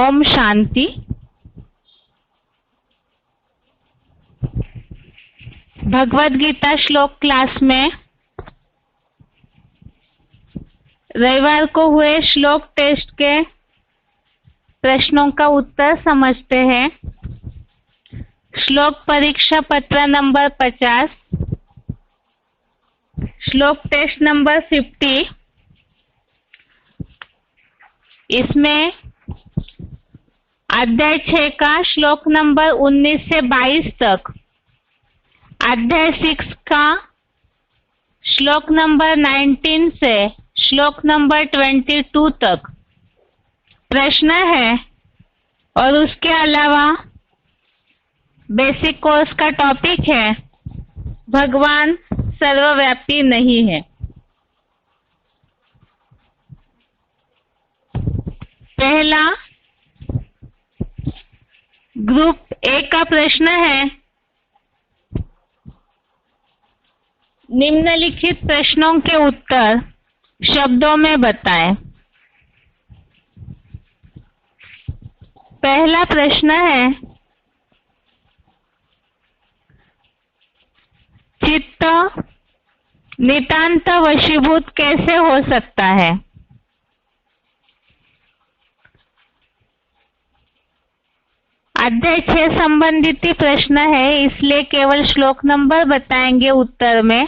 ओम शांति। भगवद गीता श्लोक क्लास में रविवार को हुए श्लोक टेस्ट के प्रश्नों का उत्तर समझते हैं। श्लोक परीक्षा पत्र नंबर 50, श्लोक टेस्ट नंबर 50। इसमें अध्याय 6 का श्लोक नंबर 19 से 22 तक, अध्याय 6 का श्लोक नंबर 19 से श्लोक नंबर 22 तक प्रश्न है और उसके अलावा बेसिक कोर्स का टॉपिक है भगवान सर्वव्यापी नहीं है। पहला ग्रुप ए का प्रश्न है, निम्नलिखित प्रश्नों के उत्तर शब्दों में बताएं। पहला प्रश्न है, चित्त नितांत वशीभूत कैसे हो सकता है? अध्याय 6 संबंधित प्रश्न है, इसलिए केवल श्लोक नंबर बताएंगे उत्तर में।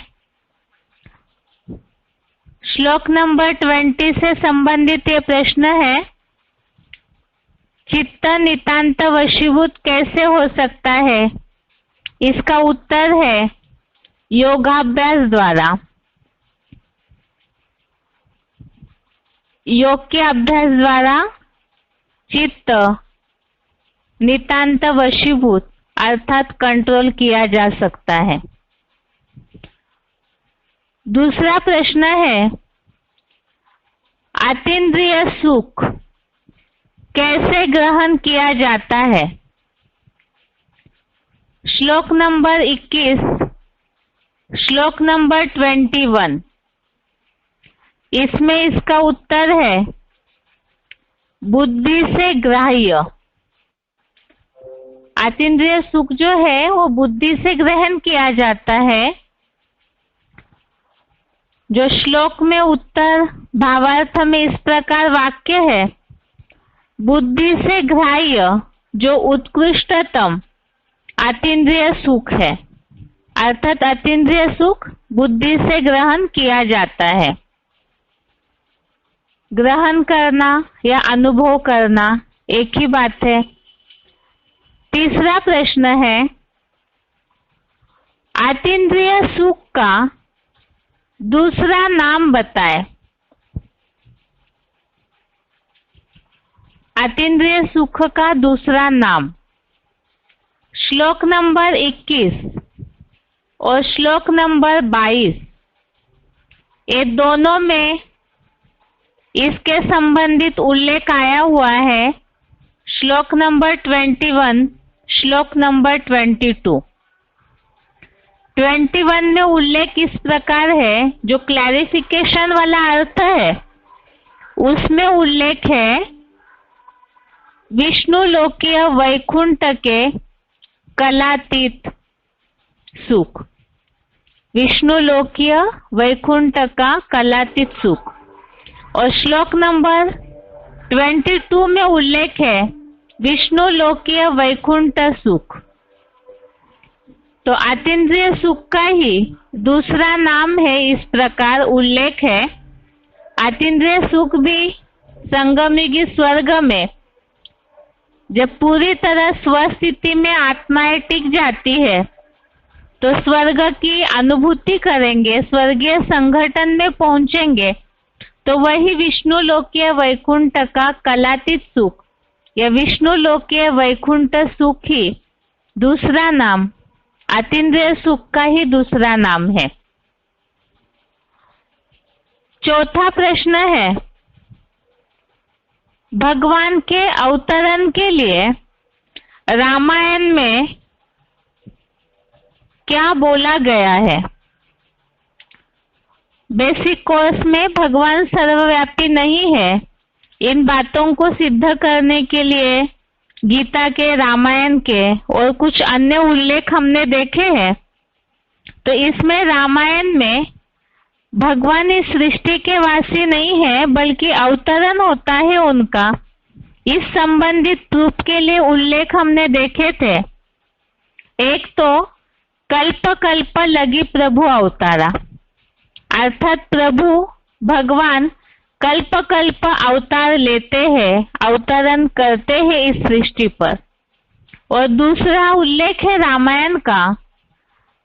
श्लोक नंबर 20 से संबंधित ये प्रश्न है, चित्त नितांत वशीभूत कैसे हो सकता है? इसका उत्तर है योगाभ्यास द्वारा। योग के अभ्यास द्वारा चित्त नितांत वशीभूत अर्थात कंट्रोल किया जा सकता है। दूसरा प्रश्न है, अतीन्द्रिय सुख कैसे ग्रहण किया जाता है? श्लोक नंबर 21, श्लोक नंबर 21। इसमें इसका उत्तर है बुद्धि से ग्राह्य। अतीन्द्रिय सुख जो है वो बुद्धि से ग्रहण किया जाता है। जो श्लोक में उत्तर भावार्थ में इस प्रकार वाक्य है, बुद्धि से ग्राह्य जो उत्कृष्टतम अतीन्द्रिय सुख है, अर्थात अतीन्द्रिय सुख बुद्धि से ग्रहण किया जाता है। ग्रहण करना या अनुभव करना एक ही बात है। तीसरा प्रश्न है, अतीन्द्रिय सुख का दूसरा नाम बताएं। अतीन्द्रिय सुख का दूसरा नाम। श्लोक नंबर 21 और श्लोक नंबर 22, ये दोनों में इसके संबंधित उल्लेख आया हुआ है। श्लोक नंबर 21, श्लोक नंबर 22। 21 में उल्लेख इस प्रकार है, जो क्लैरिफिकेशन वाला अर्थ है उसमें उल्लेख है विष्णु लोकीय वैकुंठ के कलातीत सुख। विष्णु लोकीय वैकुंठ का कलातीत सुख। और श्लोक नंबर 22 में उल्लेख है विष्णु लोकीय वैकुंठ सुख। तो अतीन्द्रिय सुख का ही दूसरा नाम है, इस प्रकार उल्लेख है। अतीन्द्रिय सुख भी संगमयुगी स्वर्ग में जब पूरी तरह स्वस्थिति में आत्माएं टिक जाती है तो स्वर्ग की अनुभूति करेंगे, स्वर्गीय संगठन में पहुंचेंगे, तो वही विष्णु लोकीय वैकुंठ का कलातीत सुख या विष्णु लोकीय वैकुंठ सुख ही दूसरा नाम, अतीन्द्रिय सुख का ही दूसरा नाम है। चौथा प्रश्न है, भगवान के अवतरण के लिए रामायण में क्या बोला गया है? बेसिक कोर्स में भगवान सर्वव्यापी नहीं है, इन बातों को सिद्ध करने के लिए गीता के, रामायण के और कुछ अन्य उल्लेख हमने देखे हैं। तो इसमें रामायण में भगवान इस सृष्टि के वासी नहीं है, बल्कि अवतरण होता है उनका। इस संबंधित प्रूफ के लिए उल्लेख हमने देखे थे। एक तो कल्प कल्प लगी प्रभु अवतारा, अर्थात प्रभु भगवान कल्प कल्प अवतार लेते हैं, अवतरण करते हैं इस सृष्टि पर। और दूसरा उल्लेख है रामायण का,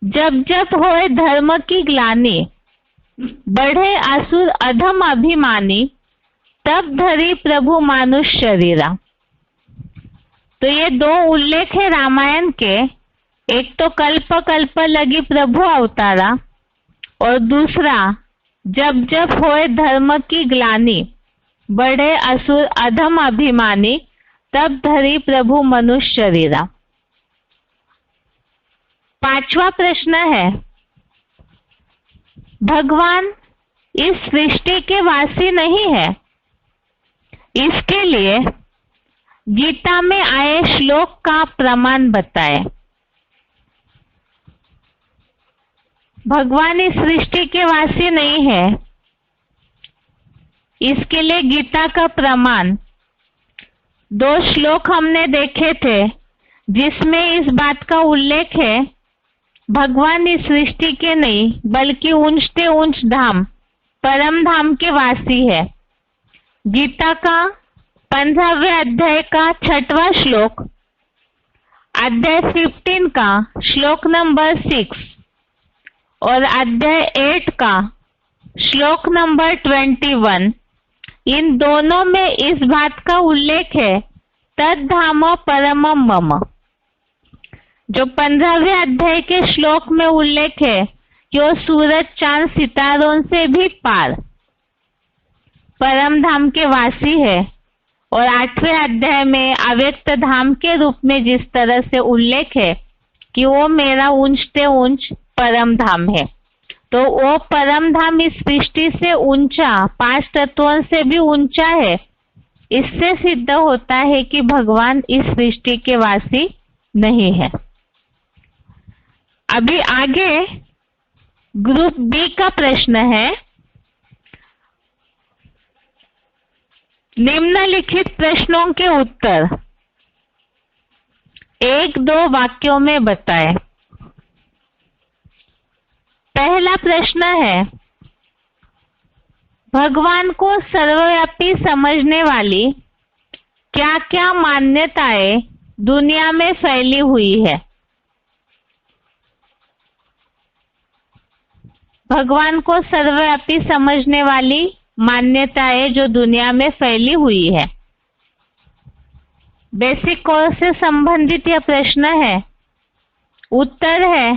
जब जब होए धर्म की ग्लानि, बढ़े असुर अधम अभिमानी, तब धरी प्रभु मानुष शरीरा। तो ये दो उल्लेख है रामायण के, एक तो कल्प कल्प लगी प्रभु अवतारा और दूसरा जब जब होए धर्म की ग्लानि, बढ़े असुर अधम अभिमानी, तब धरी प्रभु मनुष्य शरीरा। पांचवा प्रश्न है, भगवान इस सृष्टि के वासी नहीं है, इसके लिए गीता में आए श्लोक का प्रमाण बताएं। भगवान इस सृष्टि के वासी नहीं है, इसके लिए गीता का प्रमाण दो श्लोक हमने देखे थे, जिसमें इस बात का उल्लेख है भगवान इस सृष्टि के नहीं बल्कि ऊंचते ऊंच धाम, परम धाम के वासी है। गीता का 15वें अध्याय का 6वां श्लोक, अध्याय 15 का श्लोक नंबर 6 और अध्याय 8 का श्लोक नंबर 21, इन दोनों में इस बात का उल्लेख है तद्धाम परमम मम। जो 15वें अध्याय के श्लोक में उल्लेख है कि वो सूरज चांद सितारों से भी पार परम धाम के वासी है, और 8वें अध्याय में अव्यक्त धाम के रूप में जिस तरह से उल्लेख है कि वो मेरा ऊंचते ऊंच परम धाम है, तो वो परम धाम इस सृष्टि से ऊंचा, 5 तत्वों से भी ऊंचा है। इससे सिद्ध होता है कि भगवान इस सृष्टि के वासी नहीं है। अभी आगे ग्रुप बी का प्रश्न है, निम्नलिखित प्रश्नों के उत्तर 1-2 वाक्यों में बताएं। पहला प्रश्न है, भगवान को सर्वव्यापी समझने वाली क्या क्या मान्यताएं दुनिया में फैली हुई है? भगवान को सर्वव्यापी समझने वाली मान्यताएं जो दुनिया में फैली हुई है। बेसिक कोर्स से संबंधित यह प्रश्न है। उत्तर है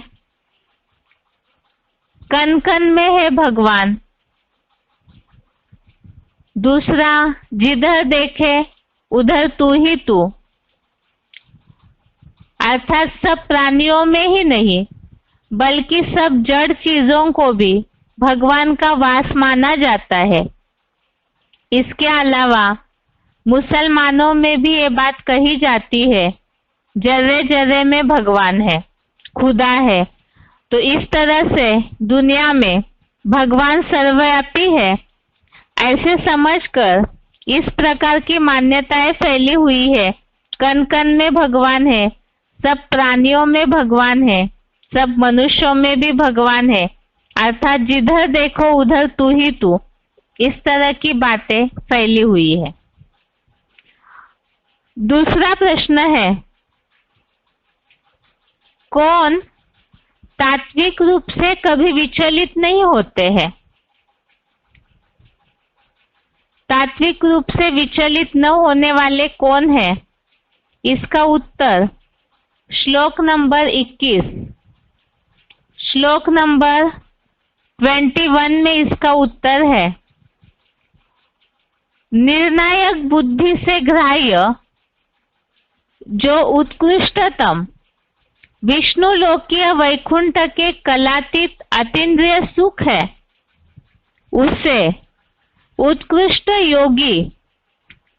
कण कण में है भगवान। दूसरा, जिधर देखे उधर तू ही तू, अर्थात सब प्राणियों में ही नहीं बल्कि सब जड़ चीजों को भी भगवान का वास माना जाता है। इसके अलावा मुसलमानों में भी ये बात कही जाती है, जर्रे जर्रे में भगवान है, खुदा है। तो इस तरह से दुनिया में भगवान सर्वव्यापी है, ऐसे समझकर इस प्रकार की मान्यताएं फैली हुई है। कण कण में भगवान है, सब प्राणियों में भगवान है, सब मनुष्यों में भी भगवान है, अर्थात जिधर देखो उधर तू ही तू। इस तरह की बातें फैली हुई है। दूसरा प्रश्न है, कौन तात्विक रूप से कभी विचलित नहीं होते हैं? तात्विक रूप से विचलित न होने वाले कौन है? इसका उत्तर श्लोक नंबर 21, श्लोक नंबर 21 में इसका उत्तर है, निर्णायक बुद्धि से ग्राह्य जो उत्कृष्टतम विष्णु लोकीय वैकुंठ के कलातीत अतीन्द्रिय सुख है, उसे उत्कृष्ट योगी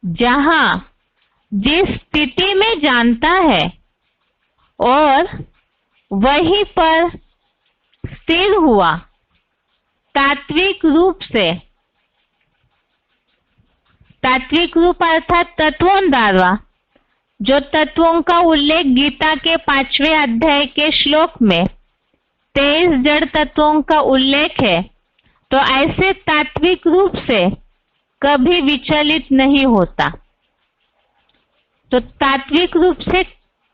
जहां जिस स्थिति में जानता है और वहीं पर स्थिर हुआ तात्विक रूप से, तात्विक रूप अर्थात तत्वों द्वारा, जो तत्वों का उल्लेख गीता के 5वें अध्याय के श्लोक में 23 जड़ तत्वों का उल्लेख है, तो ऐसे तात्विक रूप से कभी विचलित नहीं होता। तो तात्विक रूप से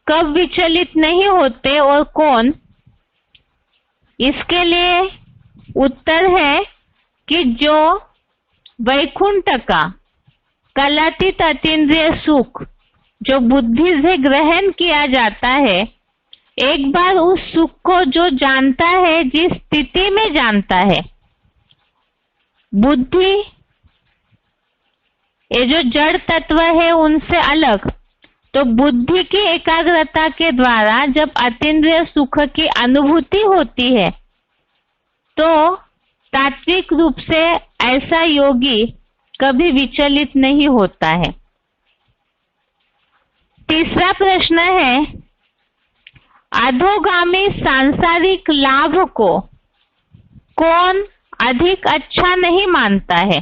कब विचलित नहीं होते और कौन? इसके लिए उत्तर है कि जो वैकुंठ का कलातीत अतीन्द्रिय सुख जो बुद्धि से ग्रहण किया जाता है, एक बार उस सुख को जो जानता है, जिस स्थिति में जानता है, बुद्धि ये जो जड़ तत्व है उनसे अलग, तो बुद्धि की एकाग्रता के द्वारा जब अतीन्द्रिय सुख की अनुभूति होती है, तो तात्विक रूप से ऐसा योगी कभी विचलित नहीं होता है। तीसरा प्रश्न है, अधोगामी सांसारिक लाभ को कौन अधिक अच्छा नहीं मानता है?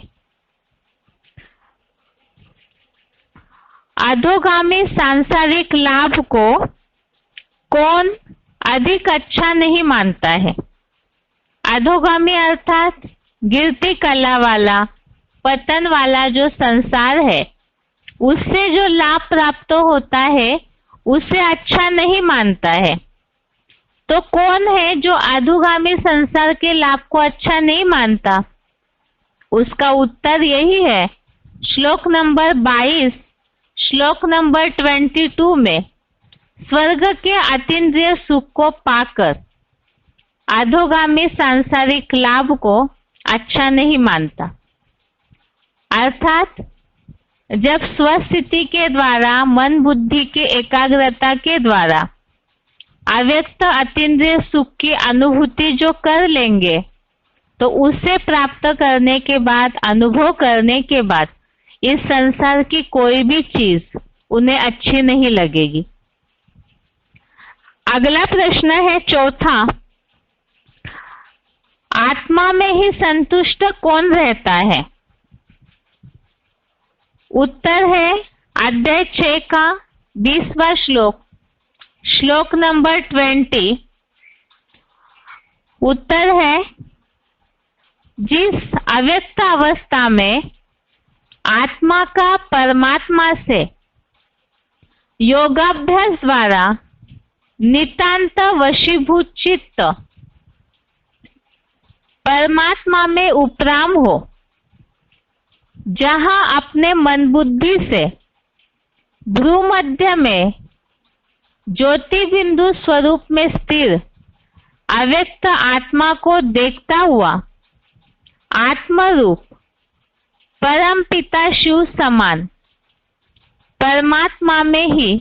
अधोगामी सांसारिक लाभ को कौन अधिक अच्छा नहीं मानता है? अधोगामी अर्थात गिरती कला वाला, पतन वाला जो संसार है, उससे जो लाभ प्राप्त होता है उसे अच्छा नहीं मानता है। तो कौन है जो अधोगामी संसार के लाभ को अच्छा नहीं मानता? उसका उत्तर यही है, श्लोक नंबर 22, श्लोक नंबर 22 में स्वर्ग के अतीन्द्रिय सुख को पाकर अधोगामी सांसारिक लाभ को अच्छा नहीं मानता। अर्थात जब स्वस्थिति के द्वारा मन बुद्धि के एकाग्रता के द्वारा अव्यक्त अतीन्द्रिय सुख की अनुभूति जो कर लेंगे, तो उसे प्राप्त करने के बाद, अनुभव करने के बाद इस संसार की कोई भी चीज उन्हें अच्छी नहीं लगेगी। अगला प्रश्न है चौथा, आत्मा में ही संतुष्ट कौन रहता है? उत्तर है अध्याय 6 का 20वां श्लोक, श्लोक नंबर 20। उत्तर है, जिस अव्यक्त अवस्था में आत्मा का परमात्मा से योगाभ्यास द्वारा नितांत वशीभूत चित्त परमात्मा में उपराम हो, जहां अपने मन बुद्धि से भ्रूमध्य में ज्योति बिंदु स्वरूप में स्थिर अव्यक्त आत्मा को देखता हुआ आत्मरूप परम पिता शिव समान परमात्मा में ही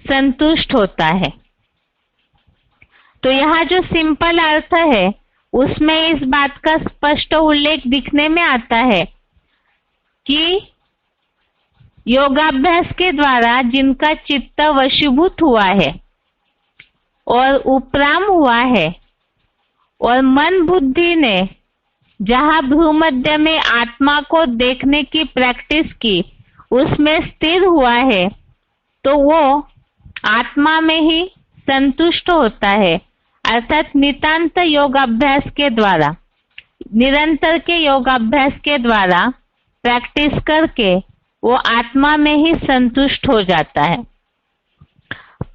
संतुष्ट होता है। तो यहाँ जो सिंपल अर्थ है उसमें इस बात का स्पष्ट उल्लेख दिखने में आता है कि योगाभ्यास के द्वारा जिनका चित्त वशीभूत हुआ है और उपराम हुआ है और मन बुद्धि ने जहां भ्रूमध्य में आत्मा को देखने की प्रैक्टिस की, उसमें स्थिर हुआ है, तो वो आत्मा में ही संतुष्ट होता है। अर्थात नितांत योगाभ्यास के द्वारा, निरंतर के योगाभ्यास के द्वारा प्रैक्टिस करके वो आत्मा में ही संतुष्ट हो जाता है।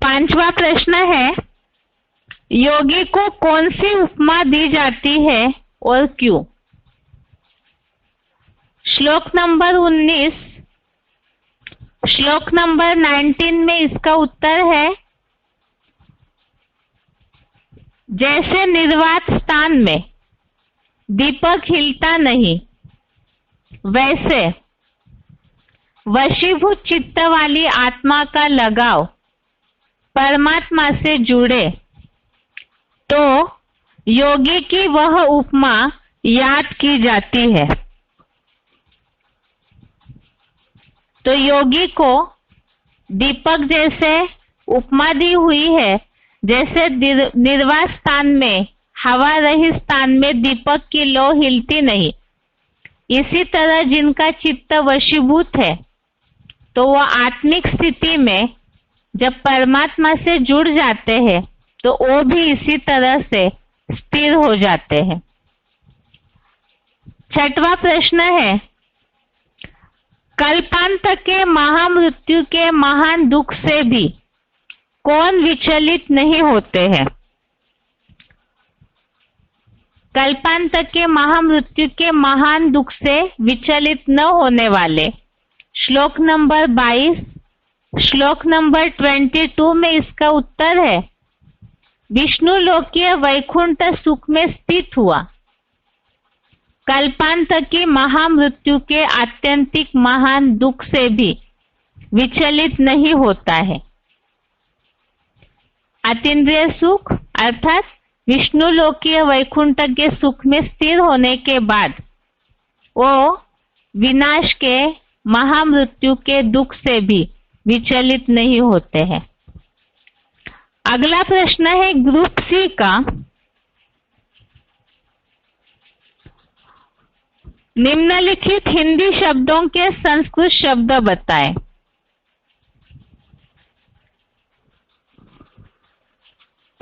5वां प्रश्न है, योगी को कौन सी उपमा दी जाती है और क्यों? श्लोक नंबर 19, श्लोक नंबर 19 में इसका उत्तर है, जैसे निर्वात स्थान में दीपक हिलता नहीं, वैसे वशीभूत चित्त वाली आत्मा का लगाव परमात्मा से जुड़े तो योगी की वह उपमा याद की जाती है। तो योगी को दीपक जैसे उपमा दी हुई है, जैसे निर्वात स्थान में हवा रहित स्थान में दीपक की लौ हिलती नहीं। इसी तरह जिनका चित्त वशीभूत है तो वो आत्मिक स्थिति में जब परमात्मा से जुड़ जाते हैं तो वो भी इसी तरह से स्थिर हो जाते हैं। छठवां प्रश्न है, कल्पांत के महामृत्यु के महान दुख से भी कौन विचलित नहीं होते हैं? कल्पांत के महामृत्यु के महान दुख से विचलित न होने वाले श्लोक नंबर 22, श्लोक नंबर 22 में इसका उत्तर है, विष्णु लोकीय वैकुंठ सुख में स्थित हुआ कल्पांत की महामृत्यु के आत्यंतिक महान दुख से भी विचलित नहीं होता है। अतीन्द्रिय सुख अर्थात विष्णु लोकीय वैकुंठ के सुख में स्थिर होने के बाद वो विनाश के महामृत्यु के दुख से भी विचलित नहीं होते हैं। अगला प्रश्न है ग्रुप सी का, निम्नलिखित हिंदी शब्दों के संस्कृत शब्द बताएं।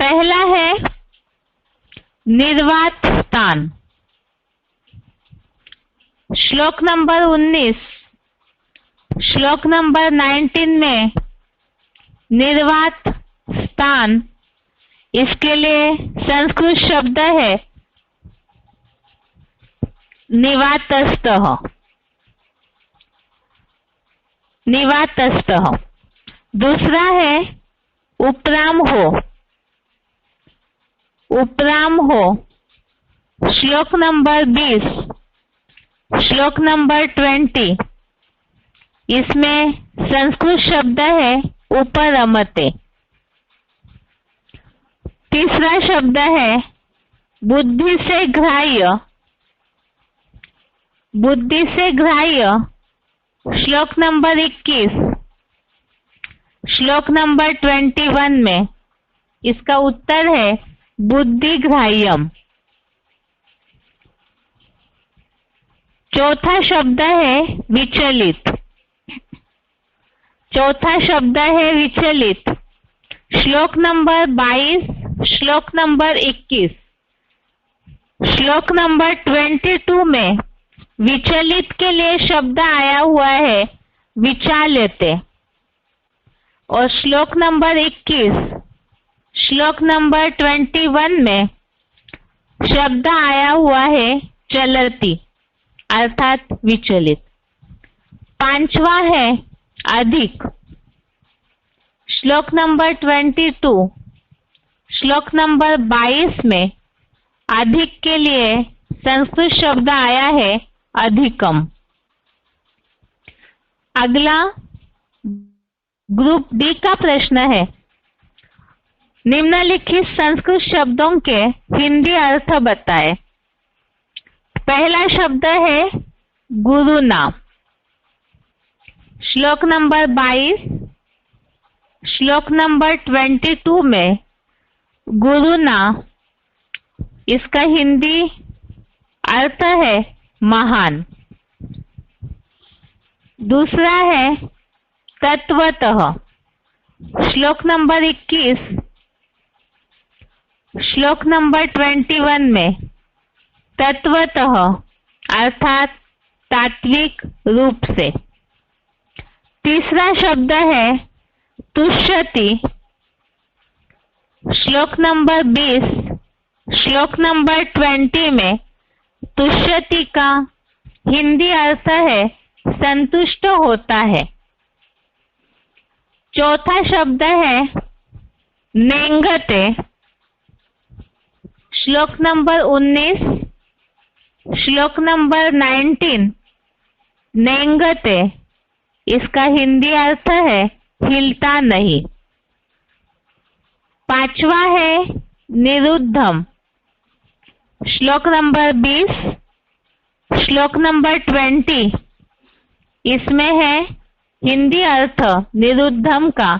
पहला है निर्वात स्थान, श्लोक नंबर 19, श्लोक नंबर 19 में निर्वात स्थान, इसके लिए संस्कृत शब्द है निवातस्थः, निवातस्थः। दूसरा है उपरामहो, उपरामहो, श्लोक नंबर 20, श्लोक नंबर 20, इसमें संस्कृत शब्द है उपरमते। तीसरा शब्द है बुद्धि से ग्राह्य, बुद्धि से ग्राह्य, श्लोक नंबर 21, श्लोक नंबर 21 में इसका उत्तर है बुद्धि ग्राह्यम। चौथा शब्द है विचलित, चौथा शब्द है विचलित, श्लोक नंबर 22, श्लोक नंबर 21, श्लोक नंबर 22 में विचलित के लिए शब्द आया हुआ है विचाल्यते, और श्लोक नंबर 21, श्लोक नंबर 21 में शब्द आया हुआ है चलती अर्थात विचलित। पांचवा है अधिक, श्लोक नंबर 22, श्लोक नंबर 22 में अधिक के लिए संस्कृत शब्द आया है अधिकम। अगला ग्रुप डी का प्रश्न है, निम्नलिखित संस्कृत शब्दों के हिंदी अर्थ बताएं। पहला शब्द है गुरु नाम, श्लोक नंबर 22, श्लोक नंबर 22 में गुरु नाम, इसका हिंदी अर्थ है महान। दूसरा है तत्वतः, श्लोक नंबर 21, श्लोक नंबर 21 में तत्वतः अर्थात तात्विक रूप से। तीसरा शब्द है तुष्यति, श्लोक नंबर 20, श्लोक नंबर 20 में तुष्यति का हिंदी अर्थ है संतुष्ट होता है। चौथा शब्द है नेंगते, श्लोक नंबर 19, श्लोक नंबर 19, नेंगते, इसका हिंदी अर्थ है हिलता नहीं। पांचवा है निरुद्धम, श्लोक नंबर 20, श्लोक नंबर 20, इसमें है हिंदी अर्थ निरुद्धम का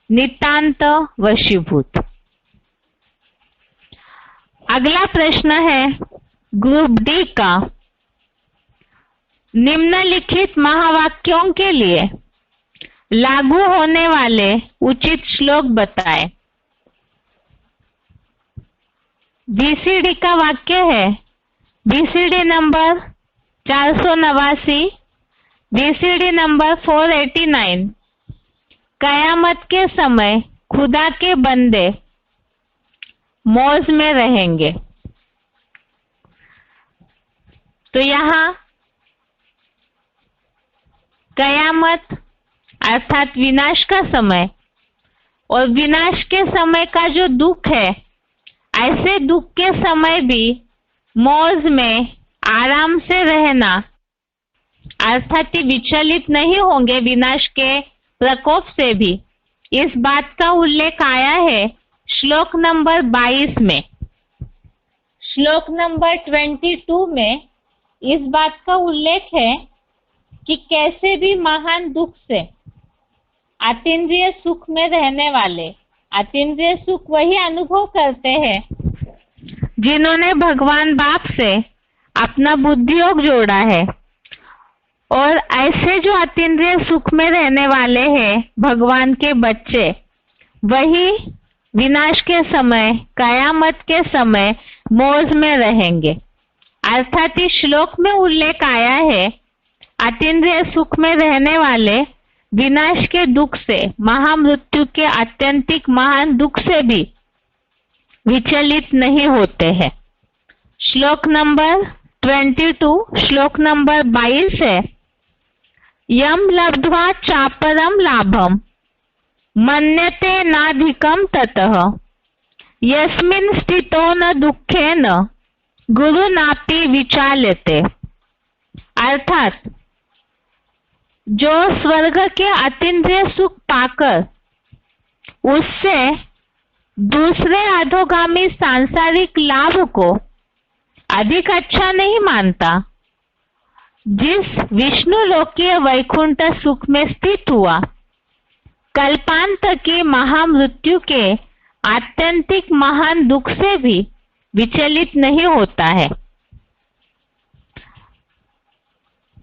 नितांत वशीभूत। अगला प्रश्न है ग्रुप डी का, निम्नलिखित महावाक्यों के लिए लागू होने वाले उचित श्लोक बताएं। बीसीडी का वाक्य है, बीसीडी नंबर 489, बीसीडी नंबर 489, कयामत के समय खुदा के बंदे मौज में रहेंगे। तो यहाँ कयामत अर्थात विनाश का समय, और विनाश के समय का जो दुख है, ऐसे दुख के समय भी मौज में आराम से रहना, अर्थात विचलित नहीं होंगे विनाश के प्रकोप से भी, इस बात का उल्लेख आया है श्लोक नंबर 22 में। श्लोक नंबर 22 में इस बात का उल्लेख है कि कैसे भी महान दुख से अतीन्द्रिय सुख में रहने वाले, अतीन्द्रिय सुख वही अनुभव करते हैं जिन्होंने भगवान बाप से अपना बुद्धियोग जोड़ा है, और ऐसे जो अतीन्द्रिय सुख में रहने वाले हैं भगवान के बच्चे, वही विनाश के समय, कयामत के समय मौज में रहेंगे। अर्थात इस श्लोक में उल्लेख आया है अतीन्द्रिय सुख में रहने वाले विनाश के दुख से, महामृत्यु के आत्यंतिक महान दुख से भी विचलित नहीं होते हैं। श्लोक नंबर 22 श्लोक नंबर 22 है, यम लब्ध्वा चापरम लाभम मन्यते नाधिकम ततः यस्मिन् स्थितो न दुःखेन गुरुनापि विचाल्यते। अर्थात जो स्वर्ग के अतीन्द्रिय सुख पाकर उससे दूसरे अधोगामी सांसारिक लाभ को अधिक अच्छा नहीं मानता, जिस विष्णु लोकीय वैकुंठ सुख में स्थित हुआ, कल्पांत की महामृत्यु के आत्यंतिक महान दुख से भी विचलित नहीं होता है।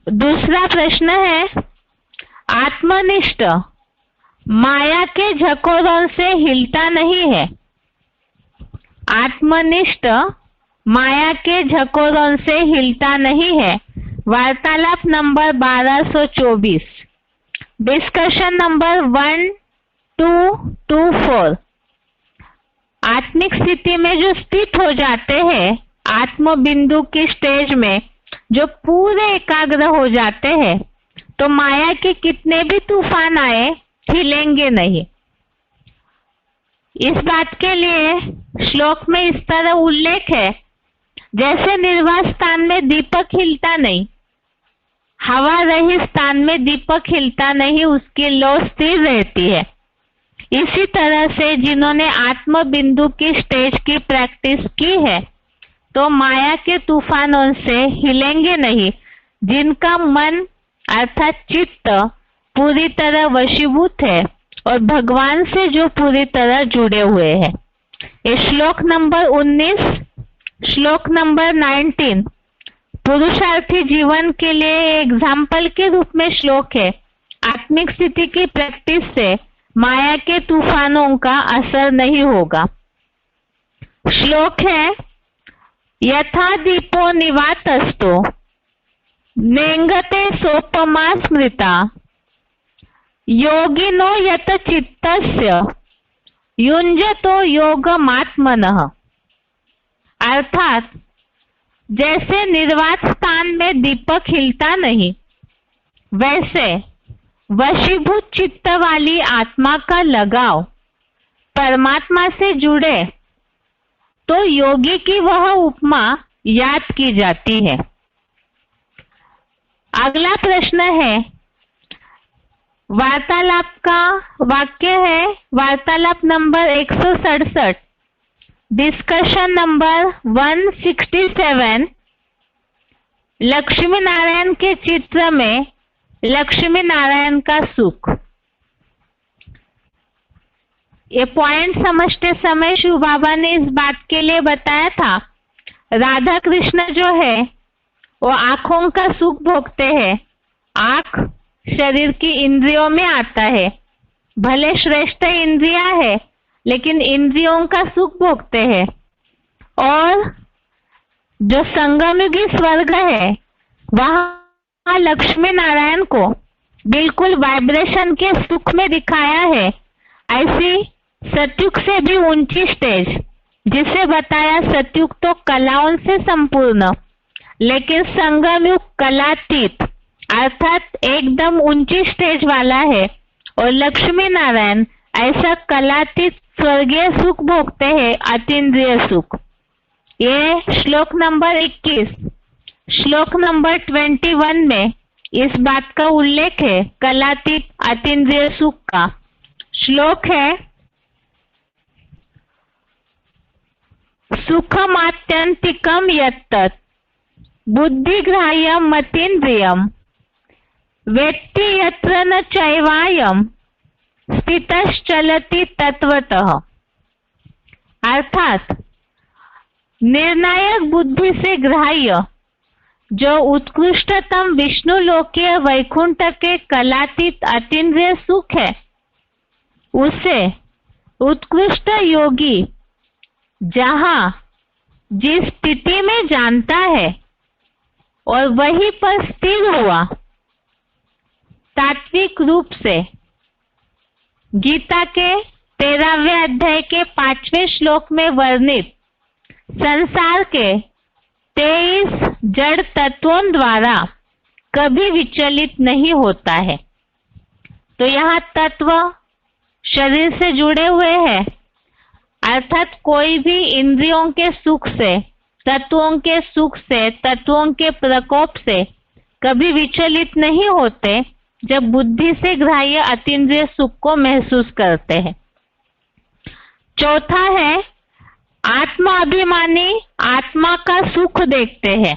दूसरा प्रश्न है, आत्मनिष्ठ माया के झकोरों से हिलता नहीं है। आत्मनिष्ठ माया के झकोरों से हिलता नहीं है। वार्तालाप नंबर 1224, डिस्कशन नंबर 1224। आत्मिक स्थिति में जो स्थित हो जाते हैं, आत्म बिंदु की स्टेज में जो पूरे एकाग्र हो जाते हैं, तो माया के कितने भी तूफान आए हिलेंगे नहीं। इस बात के लिए श्लोक में इस तरह उल्लेख है, जैसे निर्वात स्थान में दीपक हिलता नहीं, हवा रहित स्थान में दीपक हिलता नहीं, उसकी लौ स्थिर रहती है। इसी तरह से जिन्होंने आत्म बिंदु की स्टेज की प्रैक्टिस की है, तो माया के तूफानों से हिलेंगे नहीं। जिनका मन अर्थात चित्त पूरी तरह वशीभूत है और भगवान से जो पूरी तरह जुड़े हुए हैं। ये श्लोक नंबर 19, श्लोक नंबर 19 पुरुषार्थी जीवन के लिए एग्जाम्पल के रूप में श्लोक है। आत्मिक स्थिति की प्रैक्टिस से माया के तूफानों का असर नहीं होगा। श्लोक है, यथा दीपो निवातस्तो नेंगते सोपमा स्मृता योगिनो यत चित्तस्य युञ्जतो योगमात्मनः। अर्थात जैसे निर्वात स्थान में दीपक हिलता नहीं, वैसे वशीभूत चित्त वाली आत्मा का लगाव परमात्मा से जुड़े तो योगी की वह उपमा याद की जाती है। अगला प्रश्न है, वार्तालाप का वाक्य है, वार्तालाप number 167, discussion number 167। Lakshmi Narayan के चित्र में लक्ष्मी नारायण का सुख। ये पॉइंट समझते समय शिव बाबा ने इस बात के लिए बताया था, राधा कृष्ण जो है वो आंखों का सुख भोगते हैं। आंख शरीर की इंद्रियों में आता है, भले श्रेष्ठ इंद्रिया है लेकिन इंद्रियों का सुख भोगते हैं। और जो संगमयुगी स्वर्ग है वहां लक्ष्मी नारायण को बिल्कुल वाइब्रेशन के सुख में दिखाया है। ऐसी सतयुग से भी ऊंची स्टेज, जिसे बताया सतयुग तो कलाओं से संपूर्ण, लेकिन संगमयुग कलातीत अर्थात एकदम ऊंची स्टेज वाला है। और लक्ष्मी नारायण ऐसा कलातीत स्वर्गीय सुख भोगते हैं, अतीन्द्रिय सुख। ये श्लोक नंबर 21, श्लोक नंबर 21 में इस बात का उल्लेख है, कलातीत अतीन्द्रिय सुख का। श्लोक है, सुखमात्यंतिकम यत्तत् बुद्धिग्राह्यम मतीन्द्रियम वेत्ति यत्र न चैवायम स्थितश्चलति तत्वतः। अर्थात निर्णायक बुद्धि से ग्राह्य जो उत्कृष्टतम विष्णु लोकीय वैकुंठ के कलातीत अतीन्द्रिय सुख है, उसे उत्कृष्ट योगी जहां जिस स्थिति में जानता है और वहीं पर स्थिर हुआ, तात्विक रूप से गीता के 13वें अध्याय के 5वें श्लोक में वर्णित संसार के 23 जड़ तत्वों द्वारा कभी विचलित नहीं होता है। तो यहाँ तत्व शरीर से जुड़े हुए हैं, अर्थात कोई भी इंद्रियों के सुख से, तत्वों के सुख से, तत्वों के प्रकोप से कभी विचलित नहीं होते जब बुद्धि से ग्राह्य अतीन्द्रिय सुख को महसूस करते हैं। चौथा है, आत्मा अभिमानी आत्मा का सुख देखते हैं।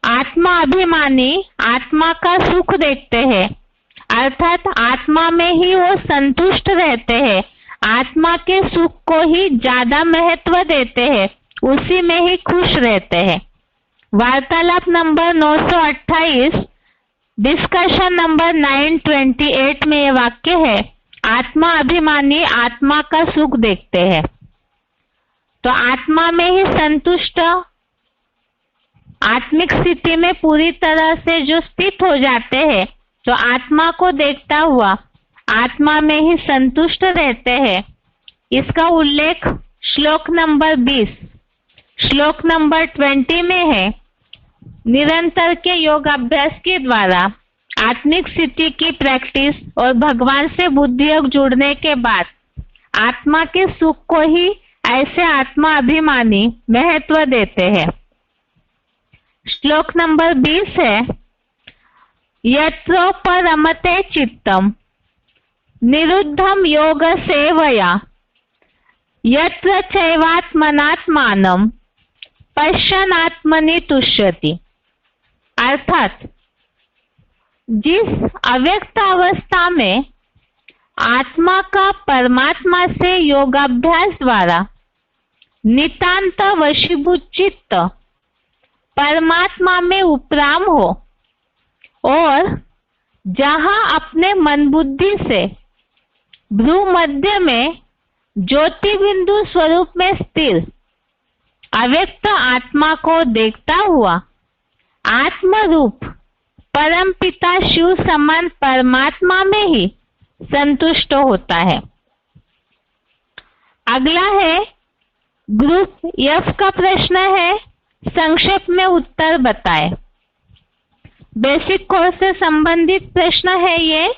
आत्मा अभिमानी आत्मा का सुख देखते हैं, अर्थात आत्मा में ही वो संतुष्ट रहते हैं, आत्मा के सुख को ही ज्यादा महत्व देते हैं, उसी में ही खुश रहते हैं। वार्तालाप नंबर 928, डिस्कशन नंबर 928 में ये वाक्य है, आत्मा अभिमानी आत्मा का सुख देखते हैं। तो आत्मा में ही संतुष्ट, आत्मिक स्थिति में पूरी तरह से जो स्थित हो जाते हैं, तो आत्मा को देखता हुआ आत्मा में ही संतुष्ट रहते हैं। इसका उल्लेख श्लोक नंबर 20, श्लोक नंबर 20 में है। निरंतर के योग अभ्यास के द्वारा आत्मिक स्थिति की प्रैक्टिस और भगवान से बुद्धि योग जुड़ने के बाद आत्मा के सुख को ही ऐसे आत्मा अभिमानी महत्व देते हैं। श्लोक नंबर 20 है, यत्रोपरमते चित्तम निरुद्धम योग सेवया यत्र चैवात्मनात्मानं पश्यन्नात्मनि तुष्यति। अर्थात जिस अव्यक्त अवस्था में आत्मा का परमात्मा से योगाभ्यास द्वारा नितांत वशीभूत चित्त परमात्मा में उपराम हो और जहां अपने मन बुद्धि से भ्रू मध्य में ज्योति बिंदु स्वरूप में स्थिर अव्यक्त आत्मा को देखता हुआ आत्म रूप परम पिता शिव समान परमात्मा में ही संतुष्ट होता है। अगला है ग्रुप एफ का प्रश्न है, संक्षेप में उत्तर बताएं। बेसिक कोर्स से संबंधित प्रश्न है ये।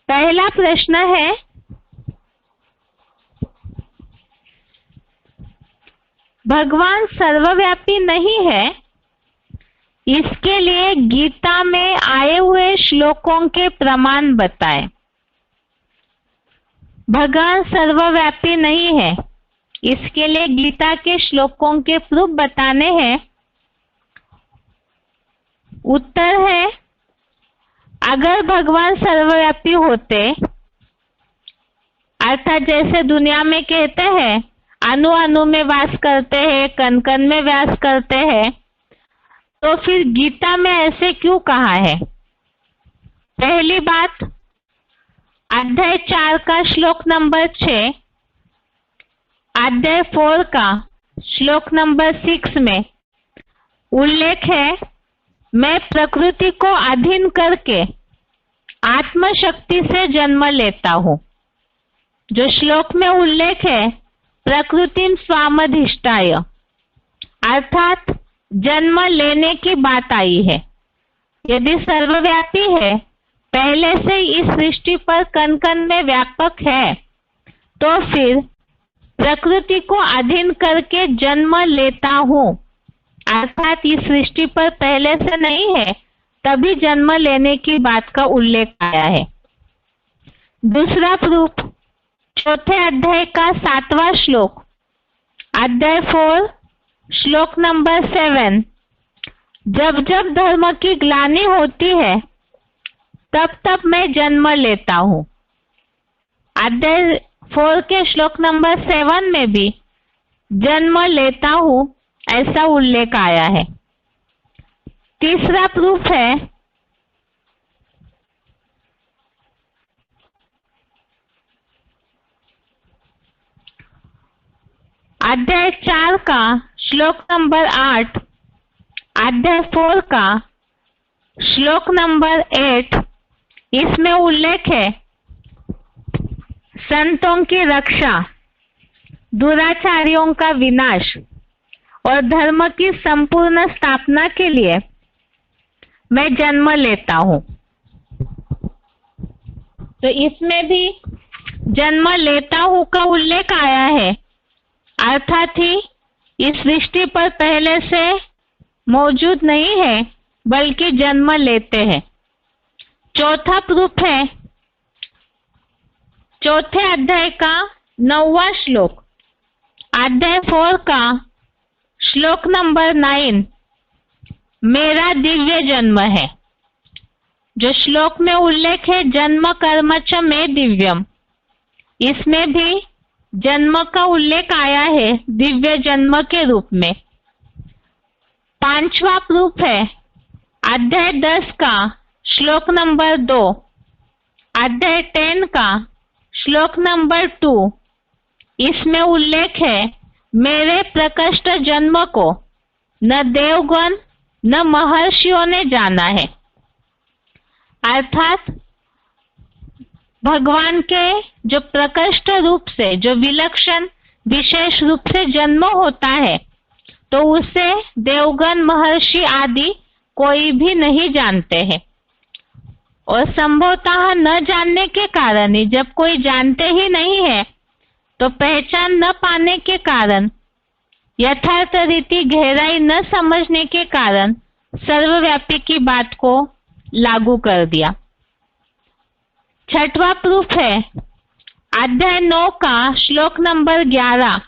पहला प्रश्न है, भगवान सर्वव्यापी नहीं है, इसके लिए गीता में आए हुए श्लोकों के प्रमाण बताएं। भगवान सर्वव्यापी नहीं है, इसके लिए गीता के श्लोकों के प्रूफ बताने हैं। उत्तर है अगर भगवान सर्वव्यापी होते, अर्थात जैसे दुनिया में कहते हैं अणु अणु में वास करते हैं, कण कण में वास करते हैं, तो फिर गीता में ऐसे क्यों कहा है? पहली बात, अध्याय 4 का श्लोक नंबर 6, अध्याय 4 का श्लोक नंबर 6 में उल्लेख है, मैं प्रकृति को अधीन करके आत्मशक्ति से जन्म लेता हूँ। जो श्लोक में उल्लेख है, प्रकृतिम स्वामधिष्ठाय, अर्थात जन्म लेने की बात आई है। यदि सर्वव्यापी है, पहले से इस सृष्टि पर कण कण में व्यापक है, तो फिर प्रकृति को अधीन करके जन्म लेता हूँ, अर्थात इस सृष्टि पर पहले से नहीं है, तभी जन्म लेने की बात का उल्लेख आया है। दूसरा प्रूफ, चौथे अध्याय का 7वां श्लोक, अध्याय 4 श्लोक नंबर 7, जब जब धर्म की ग्लानि होती है तब तब मैं जन्म लेता हूँ। अध्याय 4 के श्लोक नंबर 7 में भी जन्म लेता हूँ ऐसा उल्लेख आया है। तीसरा प्रूफ है, अध्याय 4 का श्लोक नंबर 8, अध्याय 4 का श्लोक नंबर 8, इसमें उल्लेख है संतों की रक्षा, दुराचारियों का विनाश और धर्म की संपूर्ण स्थापना के लिए मैं जन्म लेता हूँ। तो इसमें भी जन्म लेता हूँ का उल्लेख आया है, अर्थात ही इस सृष्टि पर पहले से मौजूद नहीं है, बल्कि जन्म लेते हैं। चौथा प्रूफ है, चौथे अध्याय का 9वां श्लोक, अध्याय 4 का श्लोक नंबर 9, मेरा दिव्य जन्म है। जो श्लोक में उल्लेख है जन्म कर्म च में दिव्यम, इसमें भी जन्म का उल्लेख आया है दिव्य जन्म के रूप में। 5वां प्रूफ है, अध्याय 10 का श्लोक नंबर 2, अध्याय 10 का श्लोक नंबर 2, इसमें उल्लेख है मेरे प्रकृष्ट जन्म को न देवगण न महर्षियों ने जाना है। अर्थात भगवान के जो प्रकृष्ट रूप से, जो विलक्षण विशेष रूप से जन्म होता है, तो उसे देवगण महर्षि आदि कोई भी नहीं जानते हैं। और संभवतः न जानने के कारण ही, जब कोई जानते ही नहीं है, तो पहचान न पाने के कारण, यथार्थ रीति गहराई न समझने के कारण सर्वव्यापी की बात को लागू कर दिया। 6वां प्रूफ है, अध्याय 9 का श्लोक नंबर 11,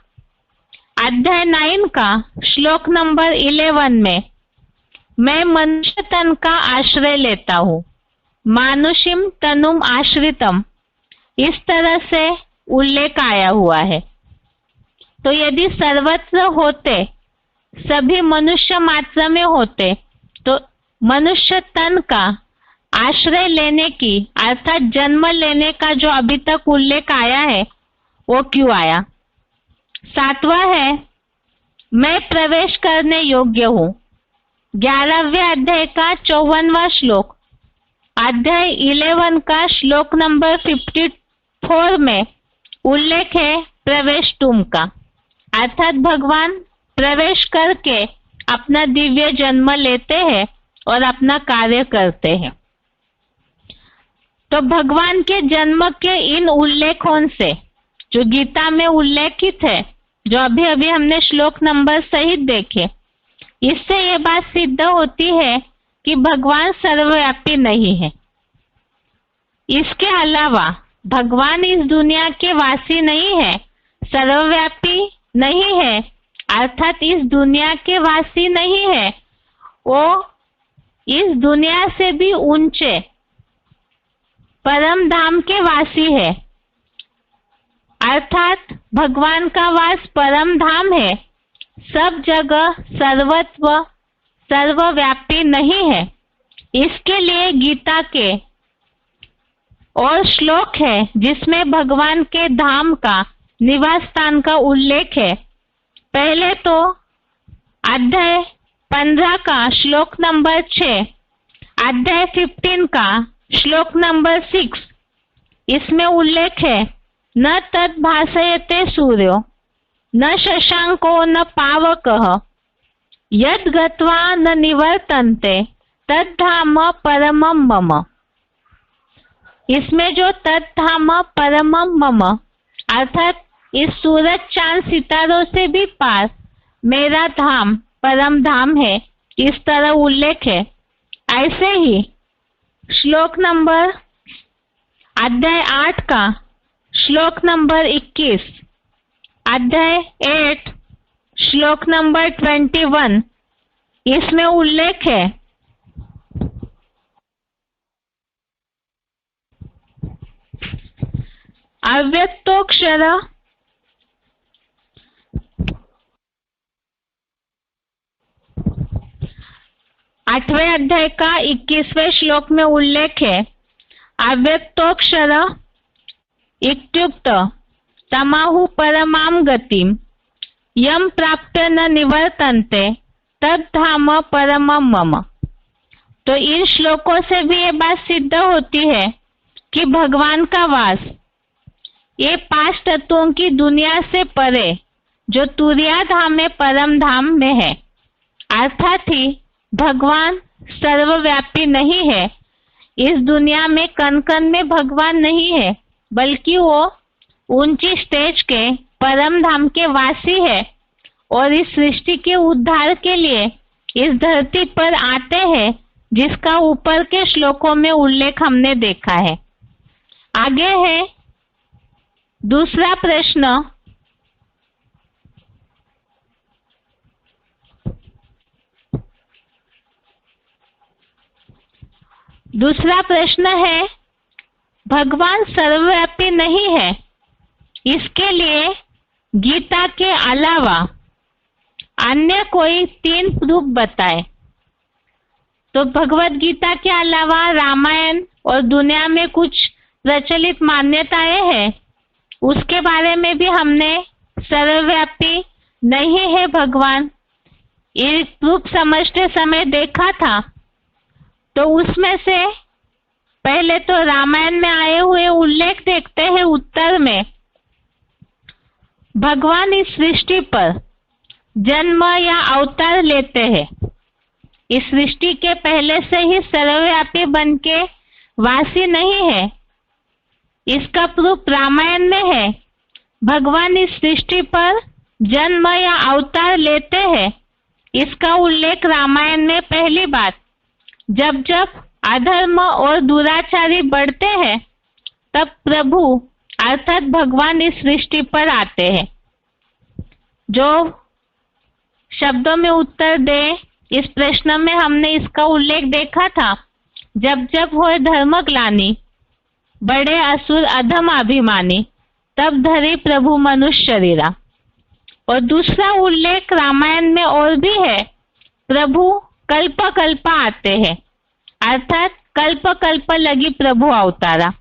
अध्याय 9 का श्लोक नंबर 11 में मैं मनुष्य तन का आश्रय लेता हूँ, मानुषिम तनुम आश्रितम, इस तरह से उल्लेख आया हुआ है। तो यदि सर्वत्र होते, सभी मनुष्य मात्र में होते, तो मनुष्य तन का आश्रय लेने की, अर्थात जन्म लेने का जो अभी तक उल्लेख आया है, वो क्यों आया? 7वां है, मैं प्रवेश करने योग्य हूँ। 11वें अध्याय का 54वां श्लोक, अध्याय 11 का श्लोक नंबर 54 में उल्लेख है प्रवेश तुम का, अर्थात भगवान प्रवेश करके अपना दिव्य जन्म लेते हैं और अपना कार्य करते हैं। तो भगवान के जन्म के इन उल्लेखों से, जो गीता में उल्लेखित है, जो अभी अभी हमने श्लोक नंबर सहित देखे, इससे ये बात सिद्ध होती है कि भगवान सर्वव्यापी नहीं है। इसके अलावा भगवान इस दुनिया के वासी नहीं है, सर्वव्यापी नहीं है, अर्थात इस दुनिया के वासी नहीं है, वो इस दुनिया से भी ऊंचे परम धाम के वासी है, अर्थात भगवान का वास परम धाम है, सब जगह सर्वत्व सर्वव्यापी नहीं है। इसके लिए गीता के और श्लोक है जिसमें भगवान के धाम का निवास स्थान का उल्लेख है। पहले तो अध्याय 15 का श्लोक नंबर 6, अध्याय 15 का श्लोक नंबर 6, इसमें उल्लेख है, न तत् भासयते सूर्यो न शशांको न पावकः यद् गत्वा न निवर्तन्ते तद्धाम परमं मम। इसमें जो तद्धाम परमं मम अर्थात इस सूरज चांद सितारों से भी पार मेरा धाम परम धाम है, इस तरह उल्लेख है। ऐसे ही श्लोक नंबर अध्याय 8 का श्लोक नंबर 21, अध्याय 8 श्लोक नंबर 21, इसमें उल्लेख है, अव्यक्तोक्षर 8वें अध्याय का 21वें श्लोक में उल्लेख है, अव्यक्तोक्षर इत्युक्त तमाहु परमां गतिम यम प्राप्त न निवर्तन्ते तद्धाम परमं मम। तो इन श्लोकों से भी ये बात सिद्ध होती है कि भगवान का वास ये 5 तत्वों की दुनिया से परे जो तुरिया धाम में परम धाम में है, अर्थात ही भगवान सर्वव्यापी नहीं है। इस दुनिया में कण कण में भगवान नहीं है, बल्कि वो ऊंची स्टेज के परम धाम के वासी है और इस सृष्टि के उद्धार के लिए इस धरती पर आते हैं, जिसका ऊपर के श्लोकों में उल्लेख हमने देखा है। आगे है दूसरा प्रश्न, दूसरा प्रश्न है, भगवान सर्वव्यापी नहीं है, इसके लिए गीता के अलावा अन्य कोई 3 प्रूफ बताए। तो भगवत गीता के अलावा रामायण और दुनिया में कुछ प्रचलित मान्यताएं हैं, उसके बारे में भी हमने सर्वव्यापी नहीं है भगवान ये प्रूफ समझते समय देखा था। तो उसमें से पहले तो रामायण में आए हुए उल्लेख देखते हैं। उत्तर में भगवान इस सृष्टि पर जन्म या अवतार लेते हैं। इस सृष्टि के पहले से ही सर्वव्यापी बन के वासी नहीं है, इसका प्रूफ रामायण में है। भगवान इस सृष्टि पर जन्म या अवतार लेते हैं, इसका उल्लेख रामायण में पहली बात, जब जब अधर्म और दुराचारी बढ़ते हैं तब प्रभु अर्थात भगवान इस सृष्टि पर आते हैं। जो शब्दों में उत्तर दे इस प्रश्न में हमने इसका उल्लेख देखा था, जब जब हो धर्मग्लानि बड़े असुर अधम अभिमानी तब धरे प्रभु मनुष्य शरीरा। और दूसरा उल्लेख रामायण में और भी है, प्रभु कल्प कल्प आते हैं, अर्थात कल्प कल्प लगी प्रभु अवतारा।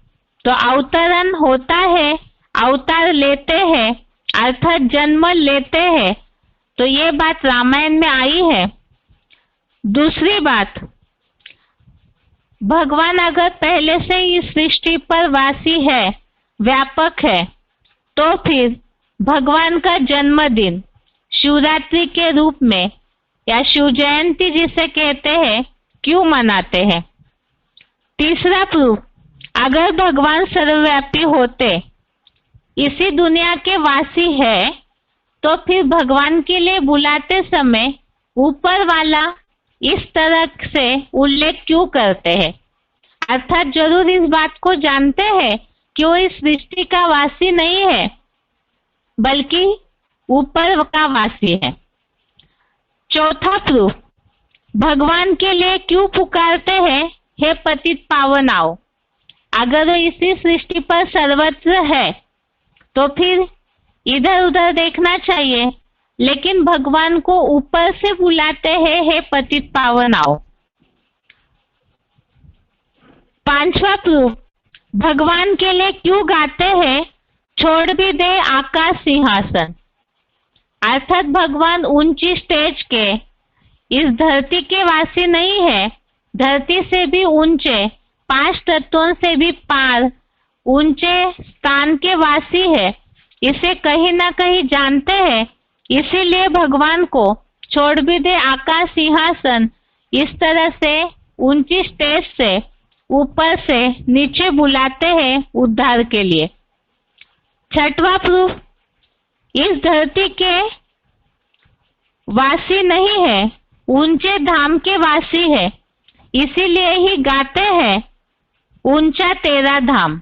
तो अवतरण होता है, अवतार लेते हैं अर्थात जन्म लेते हैं। तो ये बात रामायण में आई है। दूसरी बात, भगवान अगर पहले से इस सृष्टि पर वासी है, व्यापक है, तो फिर भगवान का जन्मदिन शिवरात्रि के रूप में या शिव जयंती जिसे कहते हैं क्यों मनाते हैं। तीसरा प्रूफ, अगर भगवान सर्वव्यापी होते, इसी दुनिया के वासी है, तो फिर भगवान के लिए बुलाते समय ऊपर वाला इस तरह से उल्लेख क्यों करते हैं, अर्थात जरूर इस बात को जानते हैं कि वो इस सृष्टि का वासी नहीं है, बल्कि ऊपर का वासी है। चौथा प्रूफ, भगवान के लिए क्यों पुकारते हैं, हे पतित पावन आओ, अगर वो इसी सृष्टि पर सर्वत्र है तो फिर इधर उधर देखना चाहिए, लेकिन भगवान को ऊपर से बुलाते हैं, हे पतित पावन आओ। पांचवा प्रूफ, भगवान के लिए क्यों गाते हैं छोड़ भी दे आकाश सिंहासन। अर्थात भगवान ऊंची स्टेज के इस धरती के वासी नहीं है, धरती से भी ऊंचे, 5 तत्वों से भी पार ऊंचे स्थान के वासी है। इसे कहीं ना कहीं जानते हैं, इसीलिए भगवान को छोड़ भी दे आकाश सिंहासन इस तरह से ऊंची स्टेज से ऊपर से नीचे बुलाते हैं उद्धार के लिए। छठवां प्रूफ, इस धरती के वासी नहीं है, ऊंचे धाम के वासी है, इसीलिए ही गाते हैं ऊंचा तेरा धाम।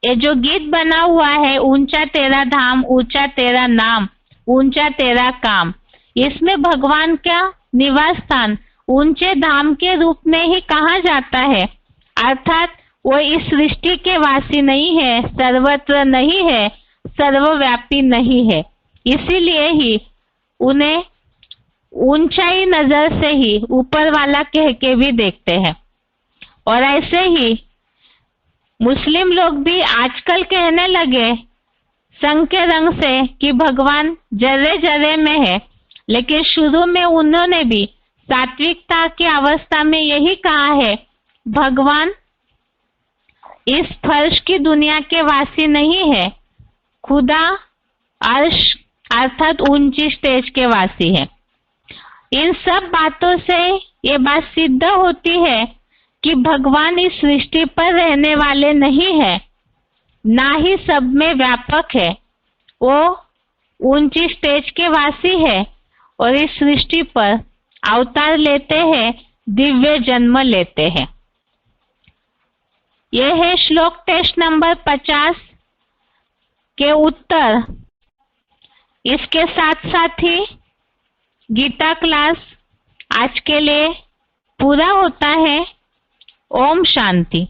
ये जो गीत बना हुआ है, ऊंचा तेरा धाम, ऊंचा तेरा नाम, ऊंचा तेरा काम, इसमें भगवान का निवास स्थान ऊंचे धाम के रूप में ही कहा जाता है। अर्थात वो इस सृष्टि के वासी नहीं है, सर्वत्र नहीं है, सर्वव्यापी नहीं है, इसीलिए ही उन्हें ऊंचाई नजर से ही ऊपर वाला कह के भी देखते हैं। और ऐसे ही मुस्लिम लोग भी आजकल कहने लगे संग के रंग से कि भगवान जर्रे जर्रे में है, लेकिन शुरू में उन्होंने भी सात्विकता की अवस्था में यही कहा है, भगवान इस फर्श की दुनिया के वासी नहीं है, खुदा अर्श अर्थात ऊंची स्टेज के वासी है। इन सब बातों से ये बात सिद्ध होती है कि भगवान इस सृष्टि पर रहने वाले नहीं है, ना ही सब में व्यापक है, वो ऊंची स्टेज के वासी है और इस सृष्टि पर अवतार लेते हैं, दिव्य जन्म लेते हैं। यह है श्लोक टेस्ट नंबर 50 के उत्तर। इसके साथ साथ ही गीता क्लास आज के लिए पूरा होता है। ओम शांति।